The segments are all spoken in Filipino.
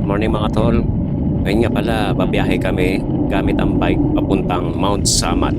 Good morning mga tol. Ngayon nga pala, babiyahe kami gamit ang bike papuntang Mount Samat.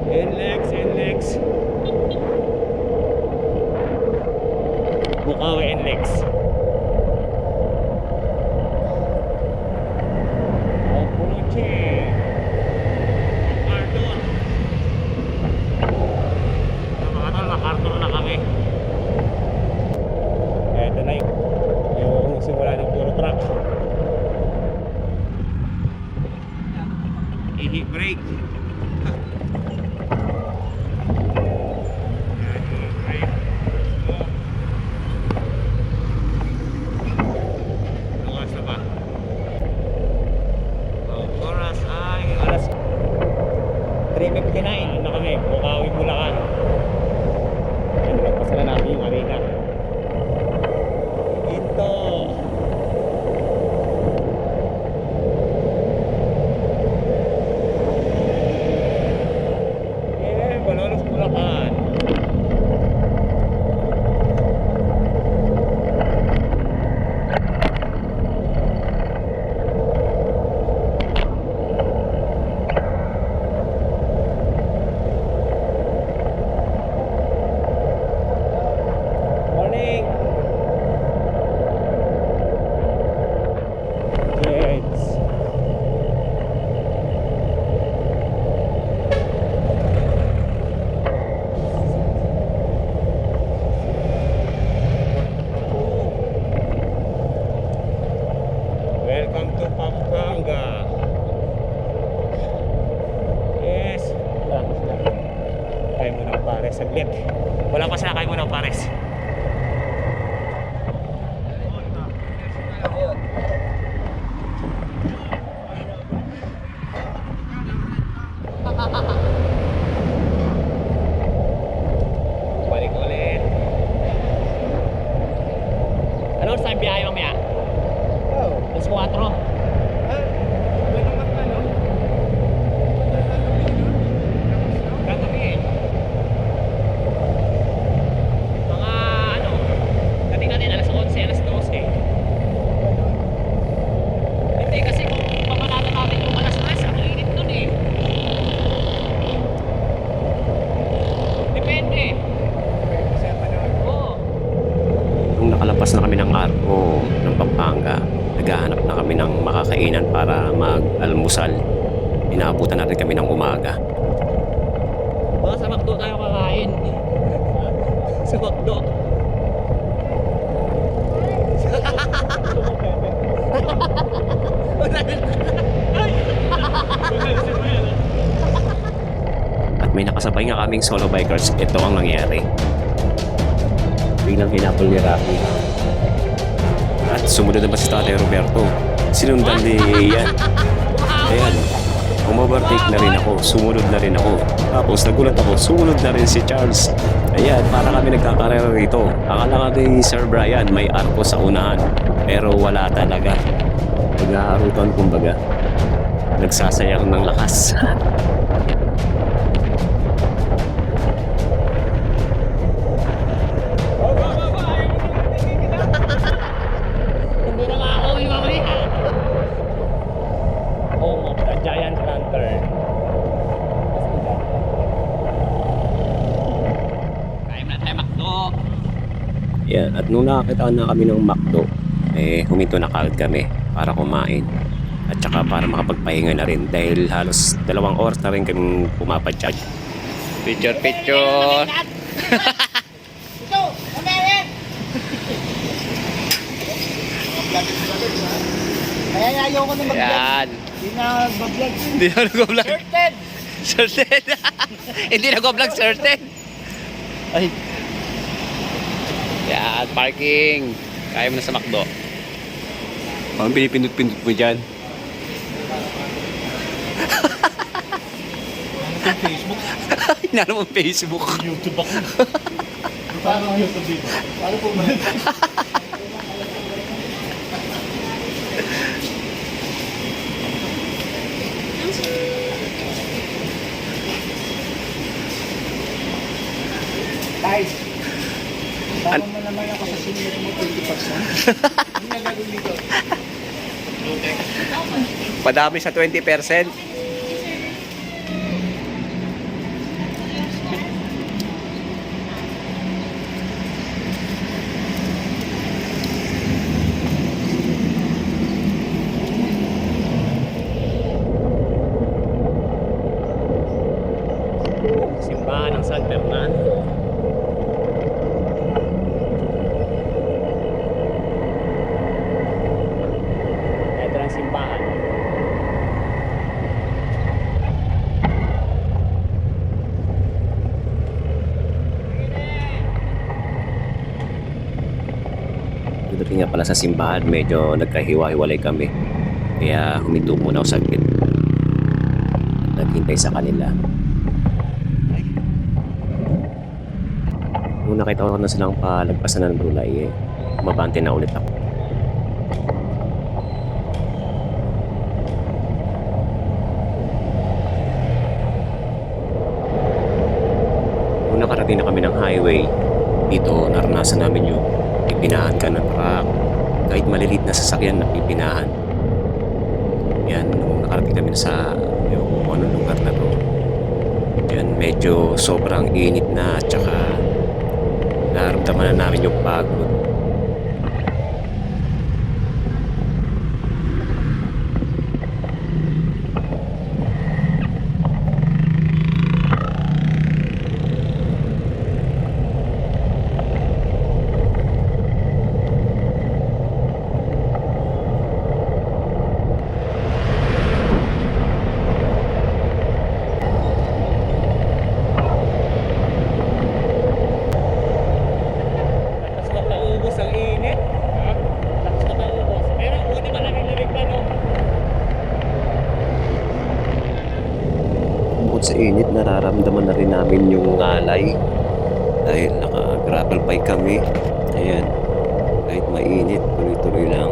NLEX Bukawi NLEX. I-hit brake. Oras na ba? Oras ay alas 3:59 na kami. Bukawi, Bulacan. Nagpasan na natin yung arena. Ito. Balolos, Bulacan. Morning. Yes. Welcome to Pampanga. Yes. Kaya mo ng pares saglit. Walang pasakay mo ng pares. Balik ulit. Ano oras ang biyahe mamaya? Alas 4. Gagawin. Mga ano, dating natin alas 11, alas 12. Hindi kasi kung papanalo natin yung alas 3, ang init nun eh. Depende. Oo. Nung nakalapas na kami ng Arco ng Pampanga, naghahanap na kami ng makakainan para mag-almusal. Inaabutan natin kami ng umaga. Baka sa McDo tayo kakain. Sa McDo. At may nakasabay nga kaming solo bikers. Ito ang nangyari. Biglang hinapol ni Rocky. At sumunod naman si Tatay Roberto. Sinundan ni Ian. Ayan. Umovertake na rin ako. Sumunod na rin ako. Tapos nagulat ako. Sumunod na rin si Charles. Ayan. Para kami nagkakarera rito. Akala ka ni Sir Brian may arko sa unahan. Pero wala talaga. Nag-aarutan kumbaga. Nagsasayang ng lakas. Hindi na makakauwi mamaya. Home of the Giant Lantern. Kain na tayo McDo. Yan. At nung nakakita na kami ng McDo, huminto na kagad kami para kumain. At saka para makapagpahinga na rin dahil halos 2 oras na rin kaming pumapadyan. Picture. Ito! Umerin! Kaya ayaw ko na mag-vlog. Yan. Hindi na mag-vlog. Hindi na nag-vlog. Certain! Certain. Hindi nag-vlog certain. Ay. Yan. Parking. Kaya mo na sa McDo. Ang pinipindot-pindot mo dyan. Facebook? Hinalo mo Facebook. YouTube ako. Paano ang YouTube dito? Paano po ba? naman ako sa senior mo 20%. Ang nagagawin dito. Padami sa 20%. Simbahan ng San Fernando. Ito lang simbahan. Pagdating nga pala sa simbahan, medyo nagkahiwa-hiwalay kami. Kaya huminto muna ako saglit. Naghintay sa kanila. Nung nakita ko na silang palagpasan ng bulay, mabante na ulit ako. Nung nakarating na kami ng highway, dito naranasan namin yung pipinahan ka ng truck. Kahit malilit na sasakyan na pipinahan. Yan, nung nakarating kami sa yung anong lugar na to. Yan, medyo sobrang init na at saka naramdaman na namin yung pagod. Lakas na paubos ang init. Ha? Lakas na paubos. Pero buti malamig-lamig pa, no? Bukod sa init, nararamdaman na rin namin yung ngalay. Dahil naka-gravel bike kami. Ayan. Kahit mainit, tuloy-tuloy lang.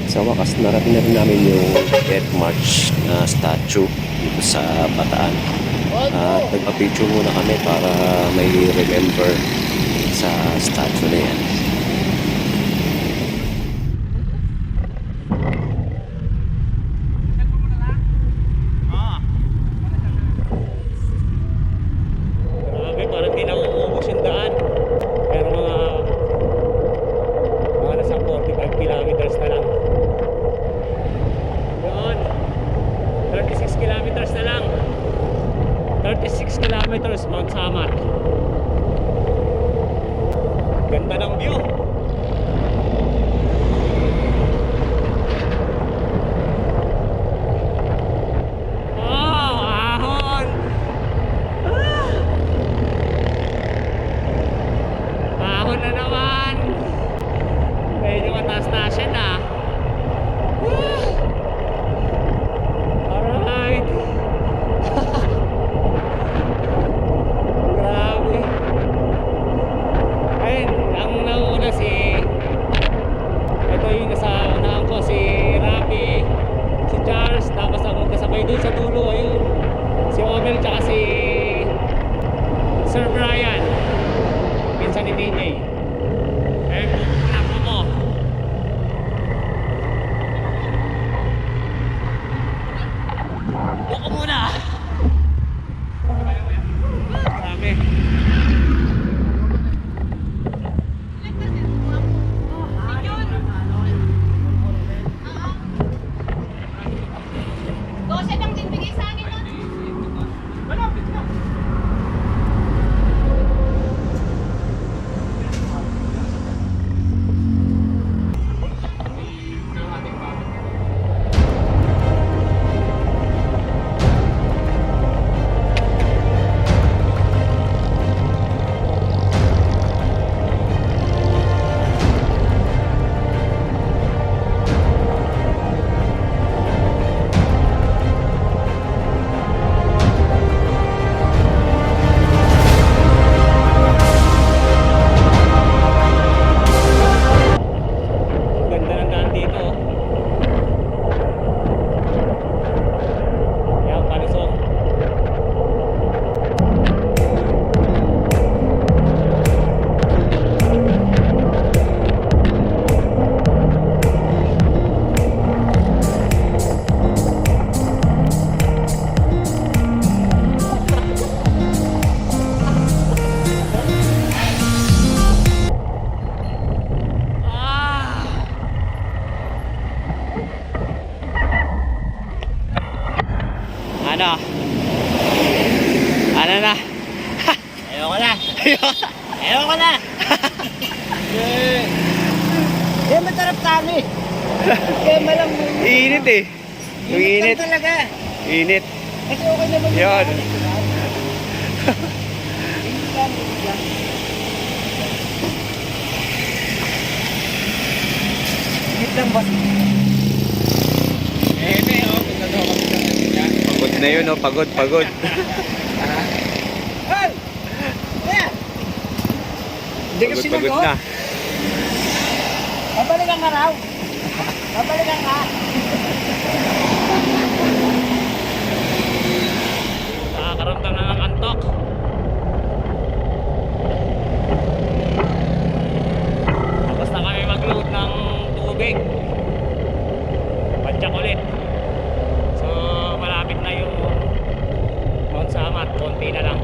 Sa wakas, narating na rin namin yung Death March na statue dito sa Bataan. At nagpa-picture muna kami para may remember sa statue na yan. Grabe, parang di na uubos yung daan. Pero mga nasa 45 kilometers na lang. Yun. 36 kilometers na lang. 36 kilometers Mount Samar. Ganda ng view. Oh, ahon! Ah! Ahon na naman. Medyo mataas-taas yan ah. Alright. Grabe. Ayun, ang nauna ito yung nasa unahan ko, si Rafi, si Charles, tapos ang kasabay dun sa dulo, ayun, si Omel, tsaka si Sir Brian, pinsan ni DJ. Eh, naku mo. Buko muna. Grabe. Dose lang din bigay sa akin nun. Ano? Ano na? Ayoko na. Ayoko na. Eh, matarap kami. Kaya malang Init eh. Yung init. lang talaga. Init. Kasi okay naman yung Yun. kanin, diba? Init lang, init lang. Init lang ba? Pagod na yun, oh. Pagod. Hey! Kaya! Hindi kasi Pagod na. Babalikan ka raw. Babalikan ka. Nakakaramdam na ng antok. Tapos na kami mag-load ng tubig. Padyak ulit. So malapit na yung Mount Samat. Konti na lang.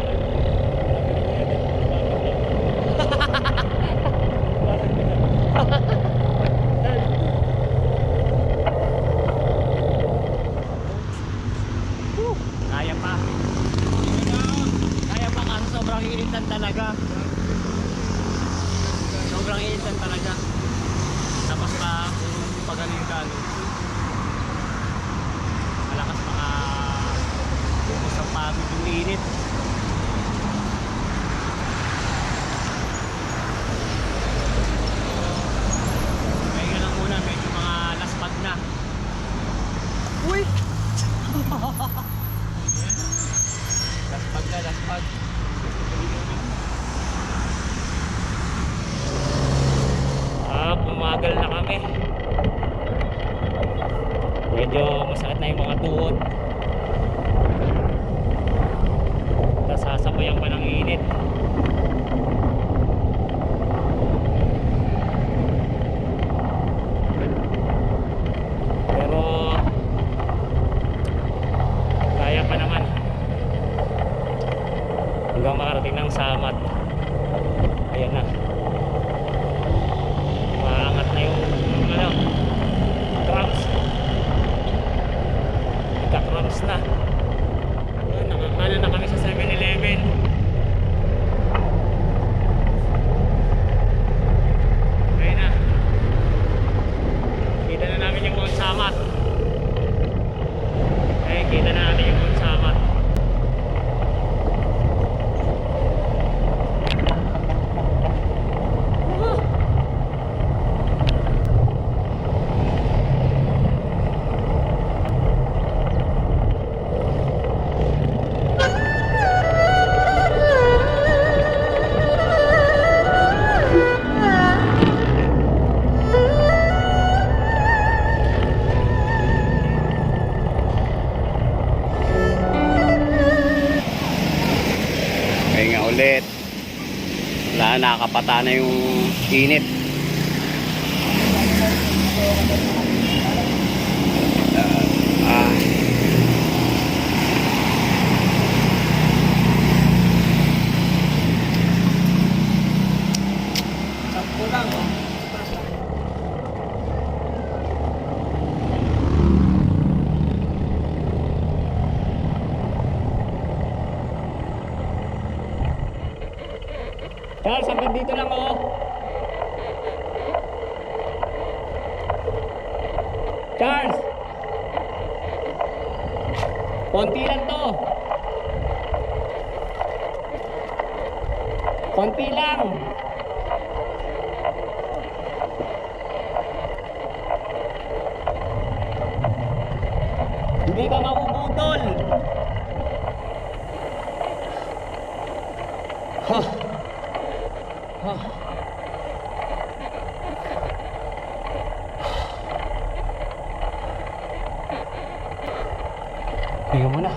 Kaya pa. Kaya pa kasi sobrang initan talaga. Sobrang initan talaga. Tapos pa kung pagaling ka, no? Malakas mga bukos ang pagod yung init. Kaya lang muna, medyo mga laspag na. Uy! Laspag. Pumagal na kami. Medyo masakit na yung mga tuhod. Nasasabayan pa ng init. Pero kaya pa naman hanggang makarating ng Samat. Ayan na, maangat na yung ano, cramps. Nagka-cramps na. Ayun, nakakala na kami sa 7-Eleven. Ayun na, kita na namin yung Mount Samat. Ayun, kita na natin yung Mount Samat. Pahinga ulit. Wala na, nakakapata na yung init. Charles, hanggang dito lang, oh. Charles! Konti lang to. Konti lang. Hindi ka mabubudol. Huh. Pahinga muna.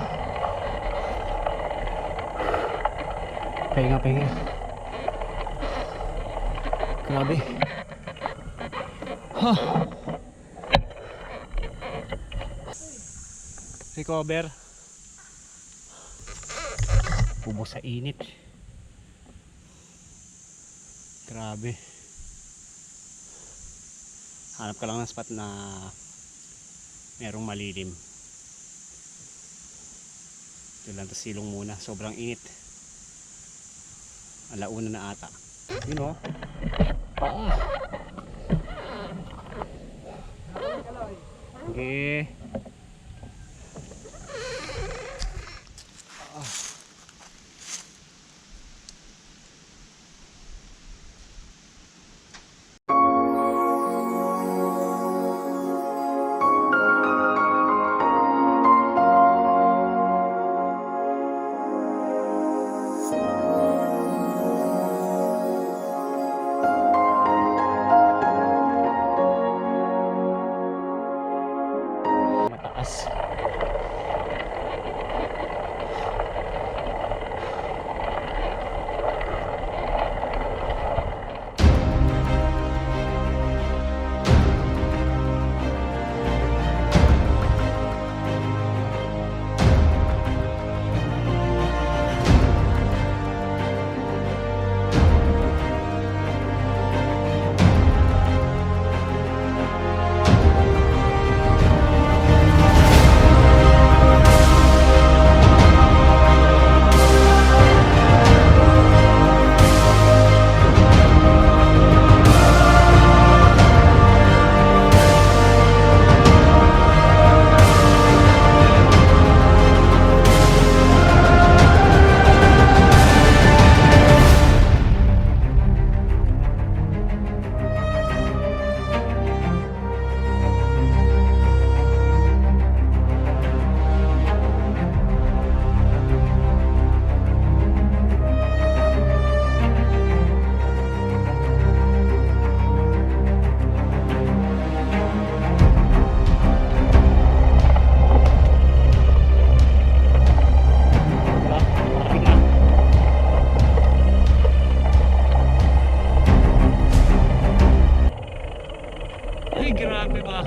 Pahinga. Grabe. Recover. Ubos sa init. Grabe. Hanap ka lang ng spot na merong malilim. Dito lang sa silong muna. Sobrang init. Alauna na ata. Yun o. Okay. Mataas. Ay, grabe ba?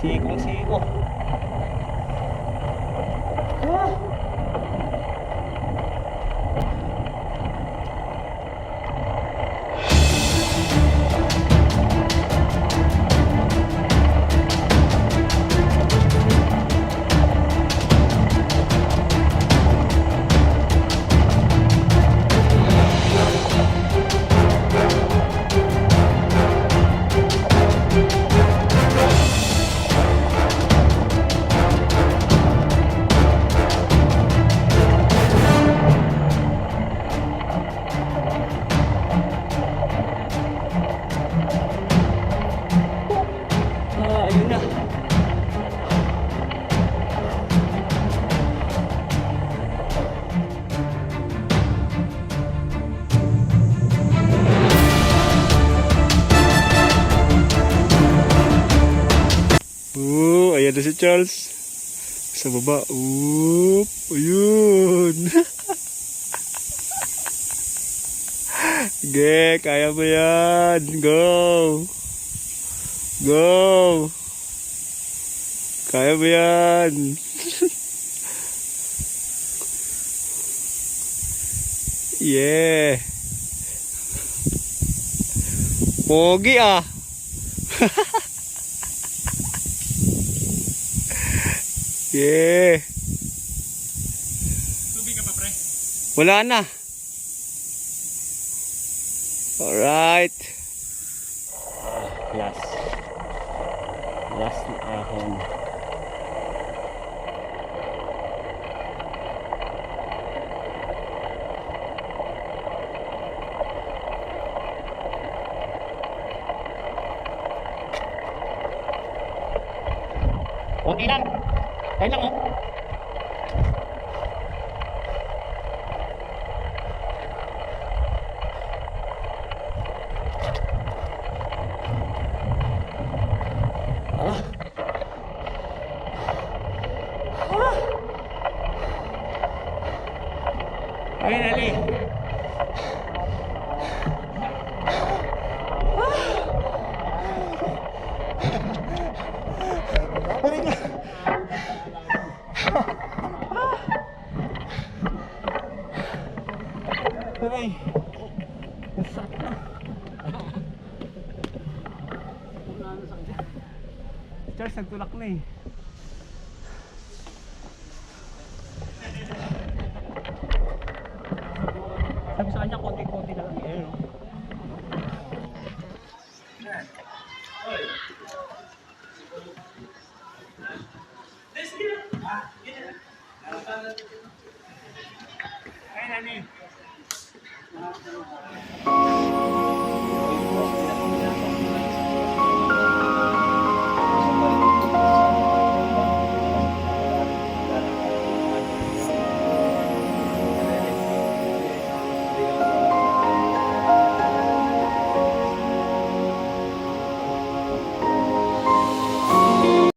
Sikong-siko. Ayun na. Ayan na si Charles. Sa baba. Ayun. Ge, kaya mo yan. Go. Go. Kaya mo yan. Yeah. Pogi ah. Yeah. Tubig ka pa, pre? Wala na. Alright. Last na ahon. Okay lang. Kaya lang oh. Ayun, Ali. Ay. Charles, nagtulak na eh. Sabi sa kanya, konti-konti na lang. Ayun, no? Ay, nani.